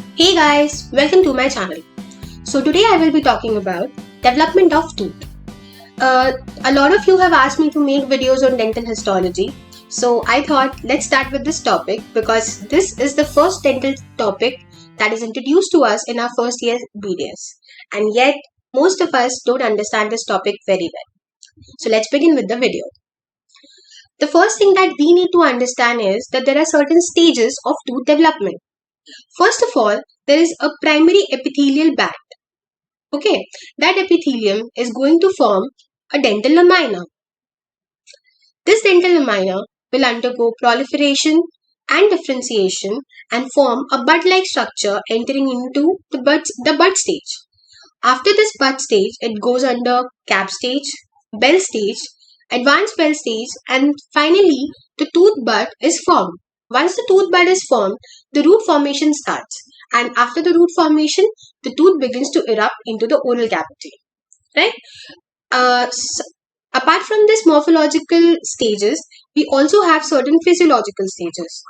Hey guys, welcome to my channel. So today I will be talking about development of tooth. A lot of you have asked me to make videos on dental histology. So I thought let's start with this topic because this is the first dental topic that is introduced to us in our first year BDS. And yet most of us don't understand this topic very well. So let's begin with the video. The first thing that we need to understand is that there are certain stages of tooth development. First of all, there is a primary epithelial band. Okay, that epithelium is going to form a dental lamina. This dental lamina will undergo proliferation and differentiation and form a bud-like structure entering into the bud stage. After this bud stage, it goes under cap stage, bell stage, advanced bell stage, and finally the tooth bud is formed. Once the tooth bud is formed, the root formation starts, and after the root formation, the tooth begins to erupt into the oral cavity. Right? Apart from these morphological stages, we also have certain physiological stages.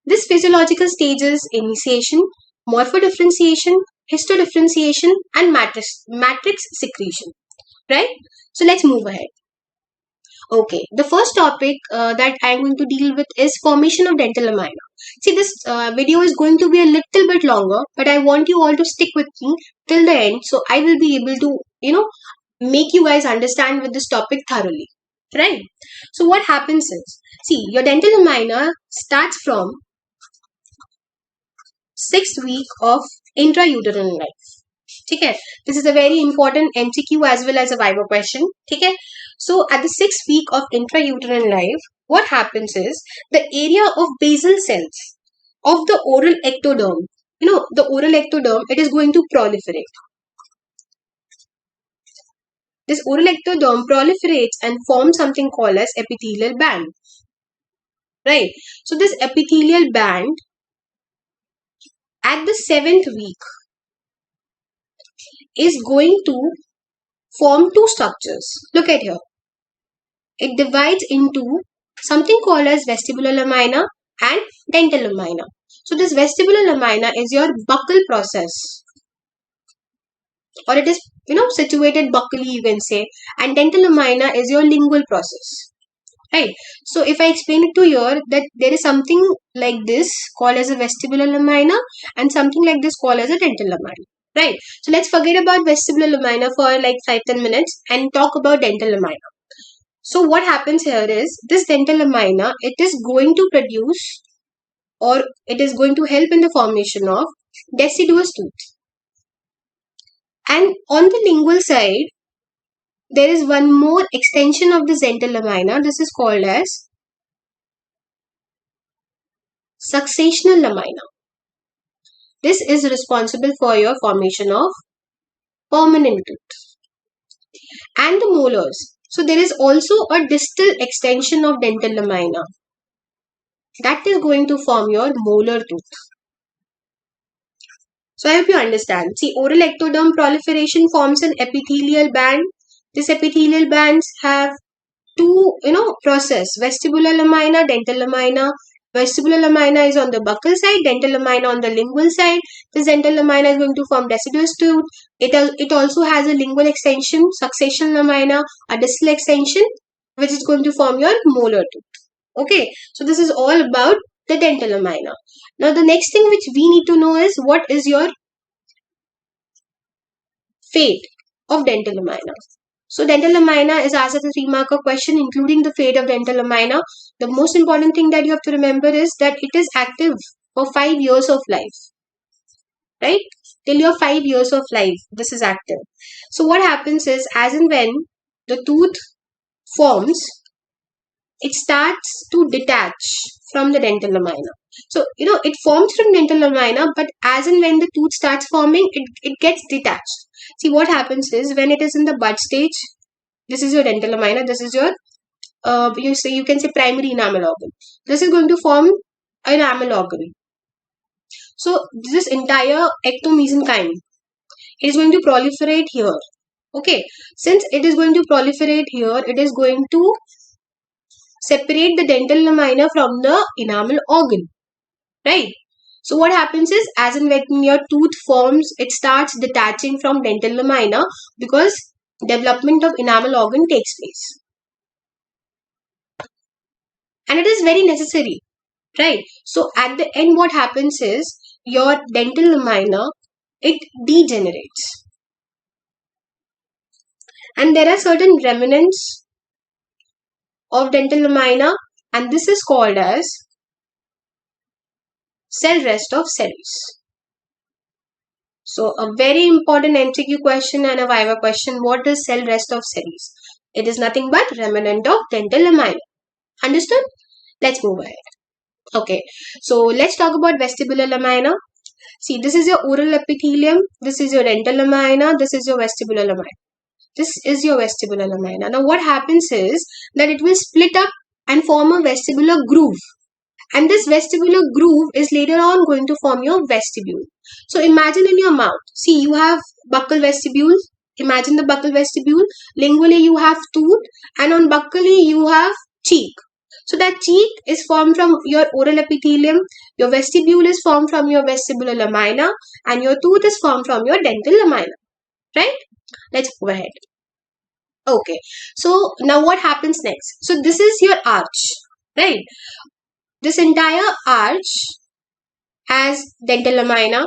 This physiological stages initiation, morphodifferentiation, histodifferentiation, and matrix secretion. Right? So let's move ahead. Okay, the first topic that I'm going to deal with is formation of dental lamina. See, this video is going to be a little bit longer, but I want you all to stick with me till the end, so I will be able to, make you guys understand with this topic thoroughly. Right? So what happens is, see, your dental lamina starts from 6th week of intrauterine life. Okay, this is a very important MCQ as well as a Viva question. Okay, so at the 6th week of intrauterine life, what happens is the area of basal cells of the oral ectoderm, the oral ectoderm, it is going to proliferate. This oral ectoderm proliferates and forms something called as epithelial band. Right, so this epithelial band at the 7th week is going to form two structures. Look at here. It divides into something called as vestibular lamina and dental lamina. So this vestibular lamina is your buccal process, or it is situated buccally, you can say, and dental lamina is your lingual process. Right. So if I explain it to you that there is something like this called as a vestibular lamina and something like this called as a dental lamina. Right. So let's forget about vestibular lamina for like 5-10 minutes and talk about dental lamina. So what happens here is this dental lamina, it is going to produce or it is going to help in the formation of deciduous tooth. And on the lingual side, there is one more extension of this dental lamina. This is called as successional lamina. This is responsible for your formation of permanent tooth. And the molars. So there is also a distal extension of dental lamina. That is going to form your molar tooth. So I hope you understand. See, oral ectoderm proliferation forms an epithelial band. This epithelial bands have two, process. Vestibular lamina, dental lamina. Vestibular lamina is on the buccal side, dental lamina on the lingual side. This dental lamina is going to form deciduous tooth. It also has a lingual extension, succession lamina, a distal extension, which is going to form your molar tooth. Okay, so this is all about the dental lamina. Now the next thing which we need to know is what is your fate of dental lamina. So dental lamina is asked as a 3-marker question including the fate of dental lamina. The most important thing that you have to remember is that it is active for 5 years of life. Right? Till your 5 years of life, this is active. So what happens is as and when the tooth forms, it starts to detach from the dental lamina. So, it forms from dental lamina, but as and when the tooth starts forming, it gets detached. See, what happens is when it is in the bud stage, this is your dental lamina, this is your, you can say primary enamel organ. This is going to form an enamel organ. So, this entire ectomesenchyme is going to proliferate here. Okay, since it is going to proliferate here, it is going to separate the dental lamina from the enamel organ. Right? So what happens is, as in when your tooth forms, it starts detaching from dental lamina because development of enamel organ takes place. And it is very necessary, right? So at the end, what happens is your dental lamina, it degenerates. And there are certain remnants of dental lamina, and this is called as cell rest of cells. So a very important MCQ question and a Viva question, what is cell rest of cells? It is nothing but remnant of dental lamina. Understood? Let's move ahead. Okay, so let's talk about vestibular lamina. See, this is your oral epithelium, this is your dental lamina, this is your vestibular lamina. This is your vestibular lamina. Now what happens is that it will split up and form a vestibular groove. And this vestibular groove is later on going to form your vestibule. So imagine in your mouth, see, you have buccal vestibule. Imagine the buccal vestibule. Lingually you have tooth, and on buccally you have cheek. So that cheek is formed from your oral epithelium, your vestibule is formed from your vestibular lamina, and your tooth is formed from your dental lamina. Right? Let's go ahead. Okay, so now what happens next? So this is your arch, right? This entire arch has dental lamina,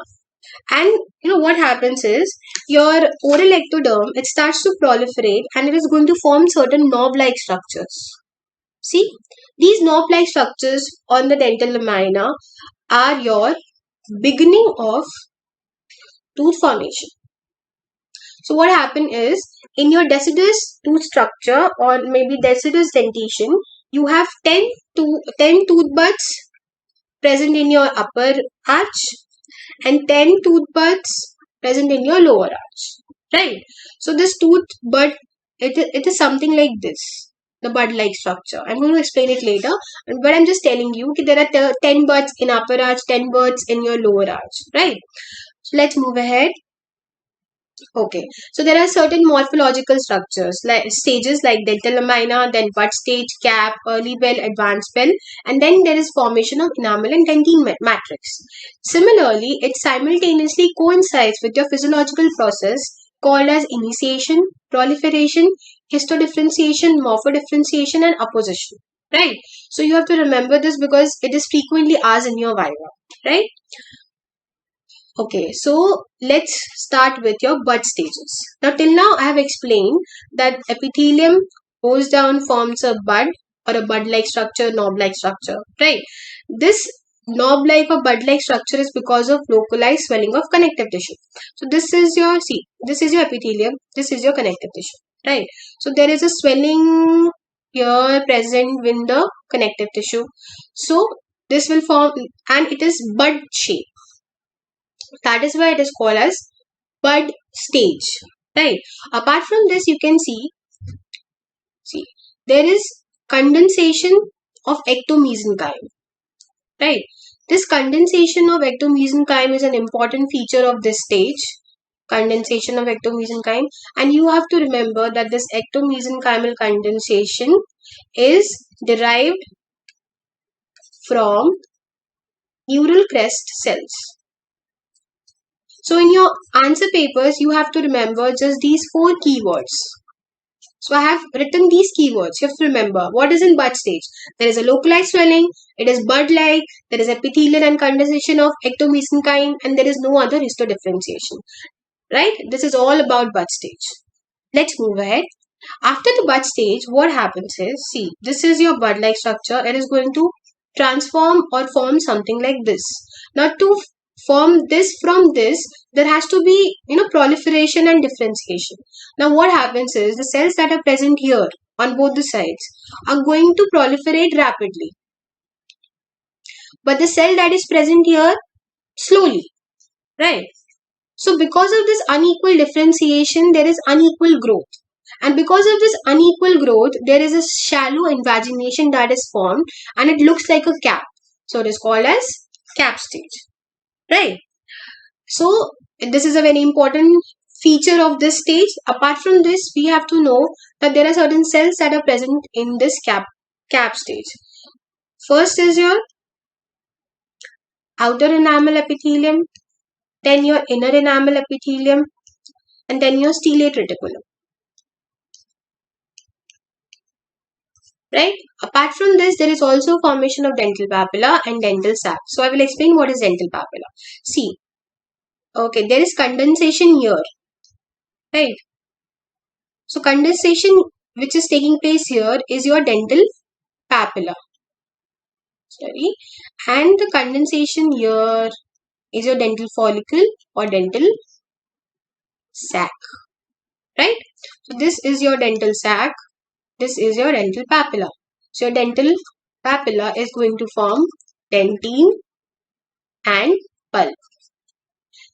and what happens is your oral ectoderm, it starts to proliferate and it is going to form certain knob-like structures. See, these knob-like structures on the dental lamina are your beginning of tooth formation. So what happens is, in your deciduous tooth structure or maybe deciduous dentition, you have 10 tooth buds present in your upper arch and 10 tooth buds present in your lower arch, right? So this tooth bud, it is something like this, the bud like structure. I'm going to explain it later, but I'm just telling you that there are 10 buds in upper arch, 10 buds in your lower arch, right? So let's move ahead. Okay, so there are certain morphological structures, like stages like dental lamina, then bud stage, cap, early bell, advanced bell, and then there is formation of enamel and dentine matrix. Similarly, it simultaneously coincides with your physiological process called as initiation, proliferation, histodifferentiation, morphodifferentiation, and apposition. Right? So you have to remember this because it is frequently asked in your Viva. Right? Okay, so let's start with your bud stages. Now till now I have explained that epithelium goes down, forms a bud or a bud-like structure, knob-like structure, right? This knob-like or bud-like structure is because of localized swelling of connective tissue. So this is your, see, this is your epithelium, this is your connective tissue, right? So there is a swelling here present in the connective tissue. So this will form, and it is bud shape. That is why it is called as bud stage, right? Apart from this, you can see there is condensation of ectomesenchyme, right? This condensation of ectomesenchyme is an important feature of this stage, condensation of ectomesenchyme, and you have to remember that this ectomesenchymal condensation is derived from neural crest cells. So in your answer papers, you have to remember just these 4 keywords. So I have written these keywords. You have to remember what is in bud stage. There is a localized swelling, it is bud-like, there is epithelial and condensation of ectomesenchyme, and there is no other histodifferentiation. Right? This is all about bud stage. Let's move ahead. After the bud stage, what happens is, see, this is your bud-like structure. It is going to transform or form something like this. Now to form this from this, there has to be proliferation and differentiation. Now what happens is the cells that are present here on both the sides are going to proliferate rapidly, but the cell that is present here slowly, right? So because of this unequal differentiation, there is unequal growth, and because of this unequal growth, there is a shallow invagination that is formed and it looks like a cap. So it is called as cap stage, right? So this is a very important feature of this stage. Apart from this, we have to know that there are certain cells that are present in this cap stage. First is your outer enamel epithelium, then your inner enamel epithelium, and then your stellate reticulum. Right? Apart from this, there is also formation of dental papilla and dental sac. So I will explain what is dental papilla. See, okay, there is condensation here, right? So condensation which is taking place here is your dental papilla. Sorry, and the condensation here is your dental follicle or dental sac, right? So this is your dental sac. This is your dental papilla. So your dental papilla is going to form dentine and pulp,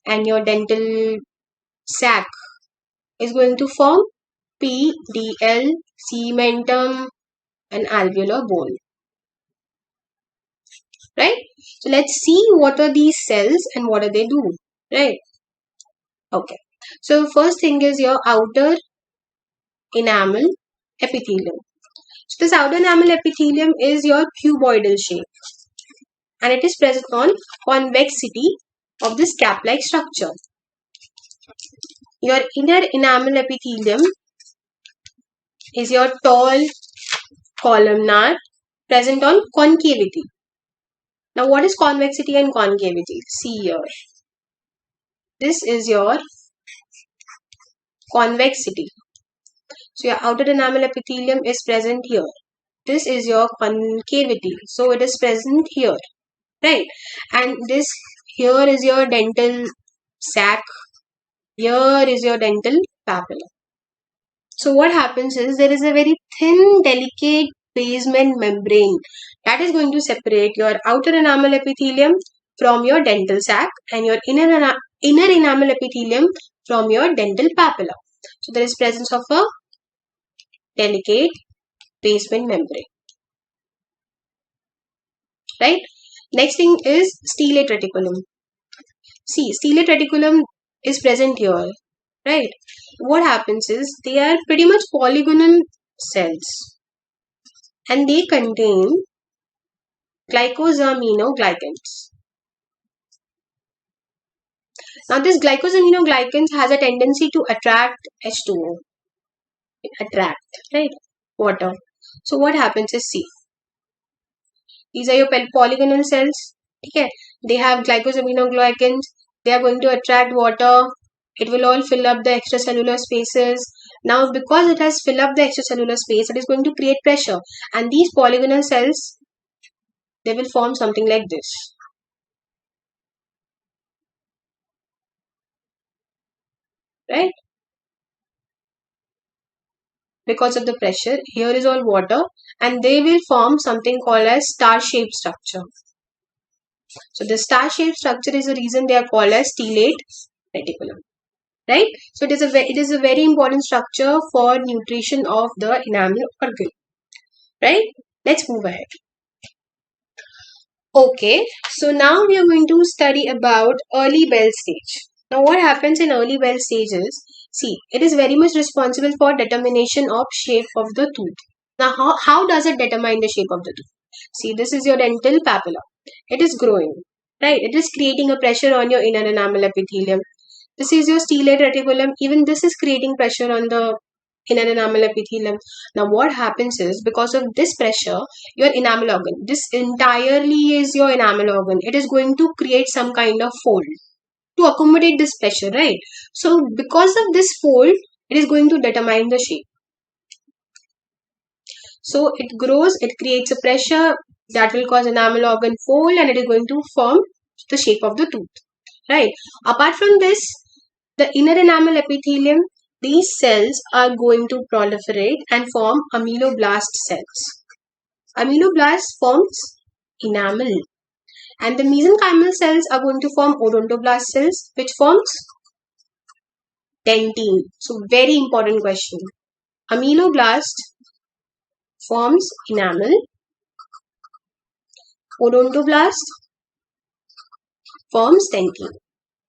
and your dental sac is going to form PDL, cementum, and alveolar bone. Right? So let's see what are these cells and what do they do. Right? Okay. So first thing is your outer enamel epithelium. So this outer enamel epithelium is your cuboidal shape, and it is present on convexity of this cap-like structure. Your inner enamel epithelium is your tall columnar present on concavity. Now what is convexity and concavity? See here. This is your convexity. So your outer enamel epithelium is present here. This is your concavity. So it is present here. Right? And this here is your dental sac. Here is your dental papilla. So what happens is there is a very thin, delicate basement membrane that is going to separate your outer enamel epithelium from your dental sac and your inner enamel epithelium from your dental papilla. So there is presence of a delicate basement membrane. Right? Next thing is stellate reticulum. See, stellate reticulum is present here. Right? What happens is they are pretty much polygonal cells, and they contain glycosaminoglycans. Now this glycosaminoglycans has a tendency to attract H2O. Attract, right? Water. So what happens is, see, these are your polygonal cells. Okay, they have glycosaminoglycans. They are going to attract water. It will all fill up the extracellular spaces. Now because it has filled up the extracellular space, it is going to create pressure. And these polygonal cells, they will form something like this. Right? Because of the pressure, here is all water, and they will form something called as star-shaped structure. So the star-shaped structure is the reason they are called as stellate reticulum. Right? So it is a very important structure for nutrition of the enamel organ. Right? Let's move ahead. Okay, so now we are going to study about early bell stage. Now what happens in early bell stage is, see, it is very much responsible for determination of shape of the tooth. Now how does it determine the shape of the tooth? See, this is your dental papilla. It is growing, right? It is creating a pressure on your inner enamel epithelium. This is your stellate reticulum. Even this is creating pressure on the inner enamel epithelium. Now what happens is, because of this pressure, your enamel organ, this entirely is your enamel organ, it is going to create some kind of fold to accommodate this pressure, right? So because of this fold, it is going to determine the shape. So it grows, it creates a pressure that will cause enamel organ fold, and it is going to form the shape of the tooth, right? Apart from this, the inner enamel epithelium, these cells are going to proliferate and form ameloblast cells. Ameloblast forms enamel, and the mesenchymal cells are going to form odontoblast cells, which forms dentine. So very important question. Ameloblast forms enamel. Odontoblast forms dentine.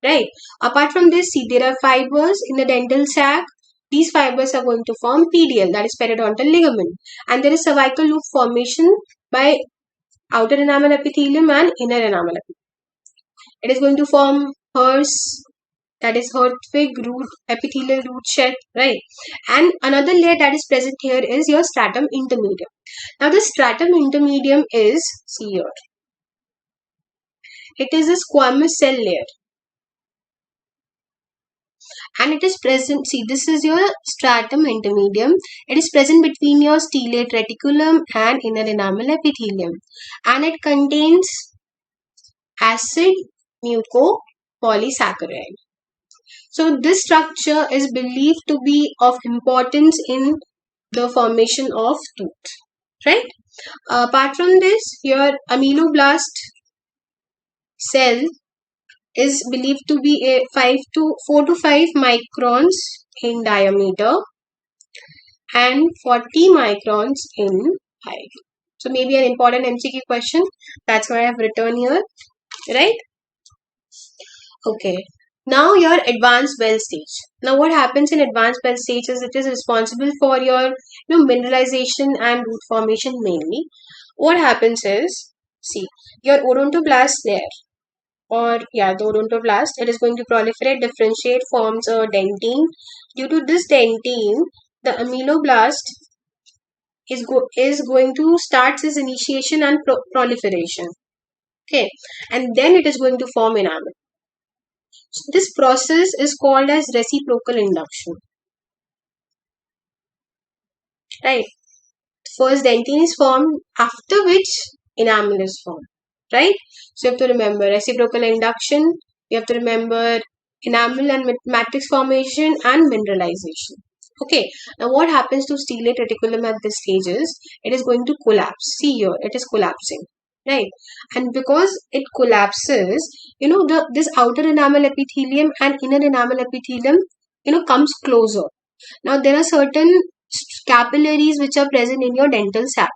Right. Apart from this, see, there are fibers in the dental sac. These fibers are going to form PDL, that is periodontal ligament. And there is cervical loop formation by outer enamel epithelium and inner enamel epithelium. It is going to form hairs, that is Hertwig root, epithelial root shed, right? And another layer that is present here is your stratum intermedium. Now the stratum intermedium is, see here, it is a squamous cell layer, and it is present, see, this is your stratum intermedium. It is present between your stellate reticulum and inner enamel epithelium, and it contains acid mucopolysaccharide. So this structure is believed to be of importance in the formation of tooth, right? Apart from this, your ameloblast cell is believed to be a 4 to 5 microns in diameter and 40 microns in height. So maybe an important MCQ question. That's why I have written here, right? Okay. Now your advanced well stage. Now what happens in advanced well stage is it is responsible for your mineralization and root formation mainly. What happens is, see, your odontoblast layer, or yeah, the odontoblast, it is going to proliferate, differentiate, forms a dentine. Due to this dentine, the ameloblast is going to start its initiation and proliferation. Okay, and then it is going to form enamel. This process is called as reciprocal induction, right? First dentine is formed, after which enamel is formed, right? So you have to remember reciprocal induction, you have to remember enamel and matrix formation and mineralization. Okay, now what happens to stellate reticulum at this stage is it is going to collapse. See here, it is collapsing, right? And because it collapses, this outer enamel epithelium and inner enamel epithelium, comes closer. Now there are certain capillaries which are present in your dental sac.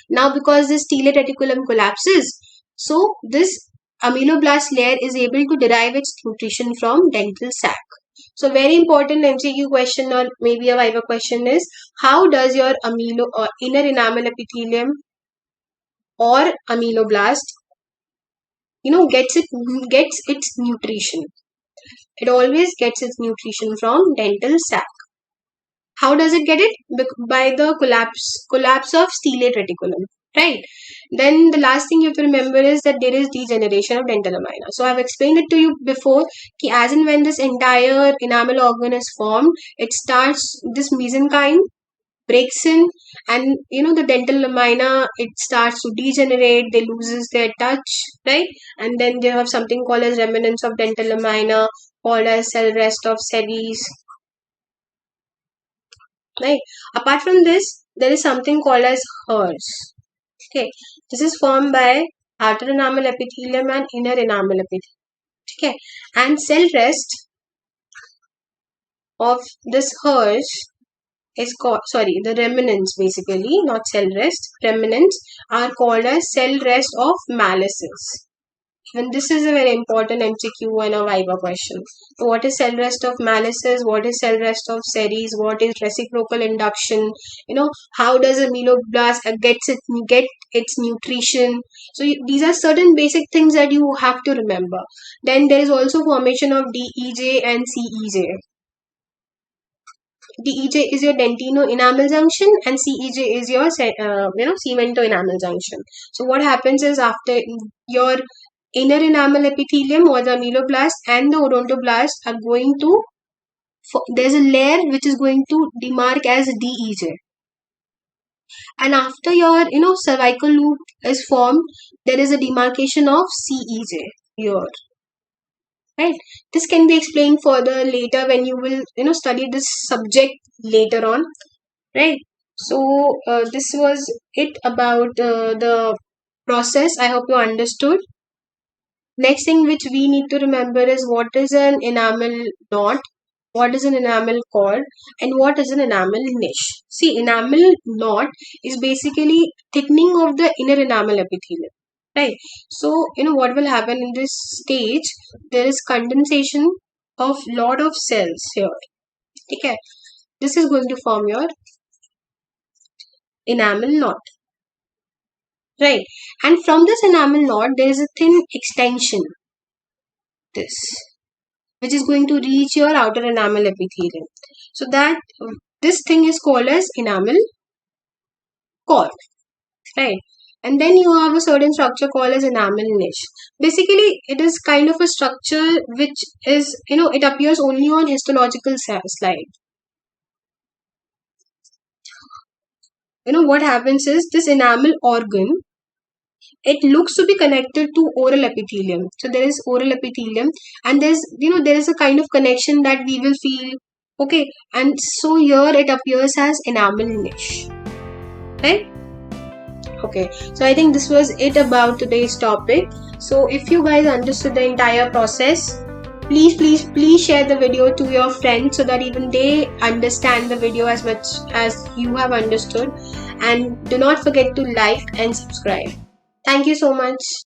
Now because this stellate reticulum collapses, so this ameloblast layer is able to derive its nutrition from dental sac. So very important MCQ question or maybe a Viva question is, how does your inner enamel epithelium or ameloblast gets its nutrition? It always gets its nutrition from dental sac. How does it get it? By the collapse of stellate reticulum, right? Then the last thing you have to remember is that there is degeneration of dental lamina. So I've explained it to you before, as and when this entire enamel organ is formed, it starts, this mesenchyme breaks in, and the dental lamina, it starts to degenerate, they loses their touch, right? And then they have something called as remnants of dental lamina, called as cell rest of series, right? Apart from this, there is something called as hairs. Okay, this is formed by outer enamel epithelium and inner enamel epithelium. Okay, and cell rest of this hairs is called, sorry, the remnants, basically, not cell rest. Remnants are called as cell rest of Malleus. And this is a very important MCQ and a Viva question. So what is cell rest of Malleus? What is cell rest of series? What is reciprocal induction? How does a ameloblast get its nutrition? So these are certain basic things that you have to remember. Then there is also formation of DEJ and CEJ. DEJ is your dentino-enamel junction and CEJ is your cemento-enamel junction. So what happens is, after your inner enamel epithelium or the ameloblast and the odontoblast are going to, there's a layer which is going to demarc as DEJ. And after your cervical loop is formed, there is a demarcation of CEJ here. Right? This can be explained further later when you will study this subject later on, right? So this was it about the process. I hope you understood. Next thing which we need to remember is what is an enamel knot, what is an enamel cord, and what is an enamel niche. See, enamel knot is basically thickening of the inner enamel epithelium. Right. So, what will happen in this stage? There is condensation of lot of cells here. Okay. This is going to form your enamel knot. right? And from this enamel knot, there is a thin extension, this, which is going to reach your outer enamel epithelium. So that this thing is called as enamel cord, right? And then you have a certain structure called as enamel niche. Basically, it is kind of a structure which is, it appears only on histological slide. What happens is this enamel organ, it looks to be connected to oral epithelium. So there is oral epithelium, and there is a kind of connection that we will feel, okay? And so here it appears as enamel niche, right? Okay, so I think this was it about today's topic. So if you guys understood the entire process, please share the video to your friends so that even they understand the video as much as you have understood. And do not forget to like and subscribe. Thank you so much.